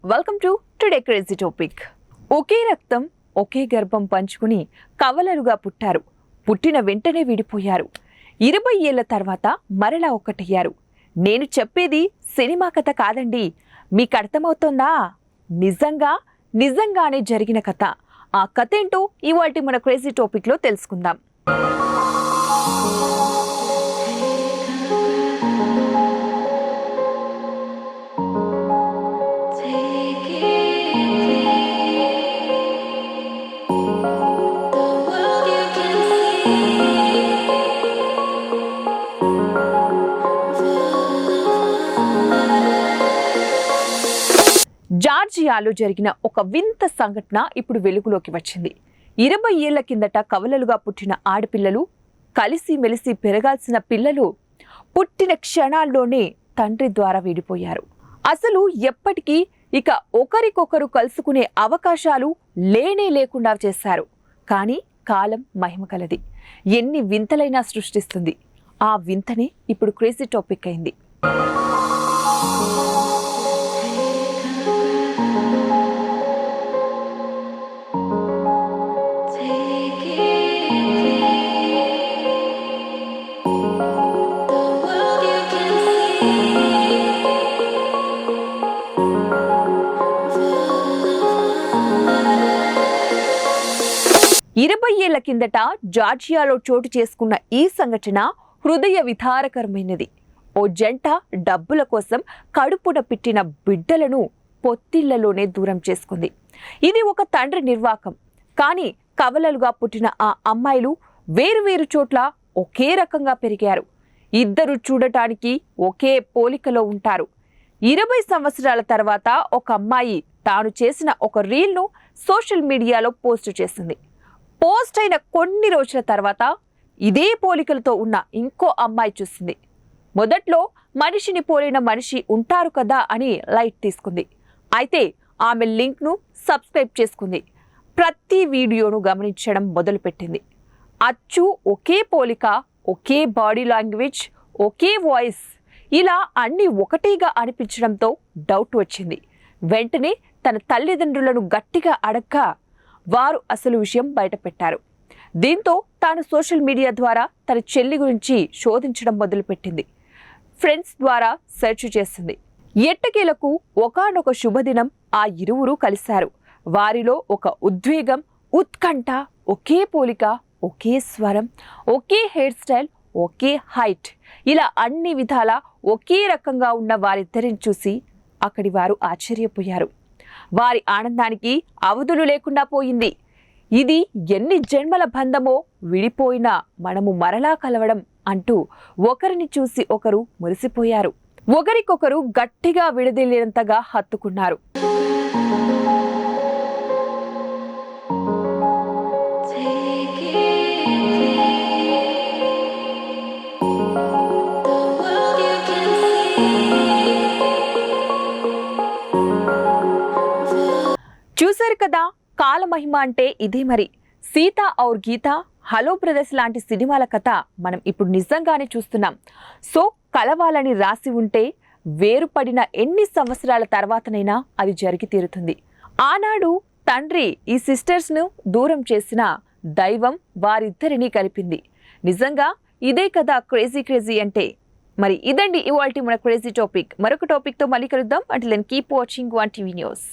Welcome to today crazy topic. ఒకే రక్తం ఒకే గర్భం పంచుకుని కవలలుగా పుట్టారు. పుట్టిన వెంటనే విడిపోయారు. 20 ఏళ్ల తర్వాత మరలా ఒక్కటయ్యారు. నేను చెప్పేది సినిమా కథ కాదండి. మీకు అర్థమవుతోందా? నిజంగానే జరిగిన కథ. ఆ కథ ఏంటో ఇవాల్టి మన క్రేజీ టాపిక్లో తెలుసుకుందాం. జార్జియాలో జరిగిన ఒక వింత సంఘటన ఇప్పుడు వెలుగులోకి వచ్చింది. 20 ఏళ్ల కిందట కవలలుగా పుట్టిన ఆడపిల్లలు, కలిసిమెలిసి పెరగాల్సిన పిల్లలు పుట్టిన క్షణాల్లోనే తండ్రి ద్వారా విడిపోయారు. అసలు ఎప్పటికీ ఇక ఒకరికొకరు కలుసుకునే అవకాశాలు లేకుండా చేశారు. కానీ కాలం మహిమ కలది. ఎన్ని వింతలైనా సృష్టిస్తుంది. ఆ వింతనే ఇప్పుడు క్రేజీ టాపిక్ అయింది. ఏళ్ల కిందట జార్జియాలో చోటు చేసుకున్న ఈ సంఘటన హృదయ విదారకరమైనది. ఓ జంట డబ్బుల కోసం కడుపున పెట్టిన బిడ్డలను పొత్తిళ్లలోనే దూరం చేసుకుంది. ఇది ఒక తండ్రి నిర్వాకం. కానీ కవలలుగా పుట్టిన ఆ అమ్మాయిలు వేరువేరు చోట్ల ఒకే రకంగా పెరిగారు. ఇద్దరు చూడటానికి ఒకే పోలికలో ఉంటారు. 20 సంవత్సరాల తర్వాత ఒక అమ్మాయి తాను చేసిన ఒక రీల్ను సోషల్ మీడియాలో పోస్టు చేసింది. పోస్ట్ అయిన కొన్ని రోజుల తర్వాత ఇదే పోలికలతో ఉన్న ఇంకో అమ్మాయి చూసింది. మొదట్లో మనిషిని పోలిన మనిషి ఉంటారు కదా అని లైట్ తీసుకుంది. అయితే ఆమె లింక్ను సబ్స్క్రైబ్ చేసుకుంది. ప్రతి వీడియోను గమనించడం మొదలుపెట్టింది. అచ్చు ఒకే పోలిక, ఒకే బాడీ లాంగ్వేజ్, ఒకే వాయిస్, ఇలా అన్నీ ఒకటిగా అనిపించడంతో డౌట్ వచ్చింది. వెంటనే తన తల్లిదండ్రులను గట్టిగా అడగ్గా వారు అసలు విషయం బయటపెట్టారు. దీంతో తాను సోషల్ మీడియా ద్వారా తన చెల్లి గురించి శోధించడం మొదలుపెట్టింది. ఫ్రెండ్స్ ద్వారా సెర్చ్ చేసింది. ఎట్టకేలకు ఒకానొక శుభదినం ఆ ఇరువురు కలిశారు. వారిలో ఒక ఉద్వేగం, ఉత్కంఠ, ఒకే పోలిక, ఒకే స్వరం, ఒకే హెయిర్ స్టైల్, ఒకే హైట్, ఇలా అన్ని విధాల ఒకే రకంగా ఉన్న వారిద్దరిని చూసి అక్కడి వారు ఆశ్చర్యపోయారు. వారి ఆనందానికి అవధులు లేకుండా పోయింది. ఇది ఎన్ని జన్మల బంధమో, విడిపోయినా మనము మరలా కలవడం అంటూ ఒకరిని చూసి ఒకరు మురిసిపోయారు. ఒకరికొకరు గట్టిగా విడదీయలేనంతగా హత్తుకున్నారు. చూశారు కదా, కాలమహిమ అంటే ఇదే మరి. సీత ఔర్ గీత, హలో బ్రదర్స్ లాంటి సినిమాల కథ మనం ఇప్పుడు నిజంగానే చూస్తున్నాం. సో కలవాలని రాసి ఉంటే వేరుపడిన ఎన్ని సంవత్సరాల తర్వాతనైనా అది జరిగి తీరుతుంది. ఆనాడు తండ్రి ఈ సిస్టర్స్ను దూరం చేసిన దైవం వారిద్దరినీ కలిపింది. నిజంగా ఇదే కదా క్రేజీ అంటే. మరి ఇదండి ఇవాల్టి మన క్రేజీ టాపిక్. మరొక టాపిక్తో మళ్ళీ కలుద్దాం. Until then keep watching 1TV news.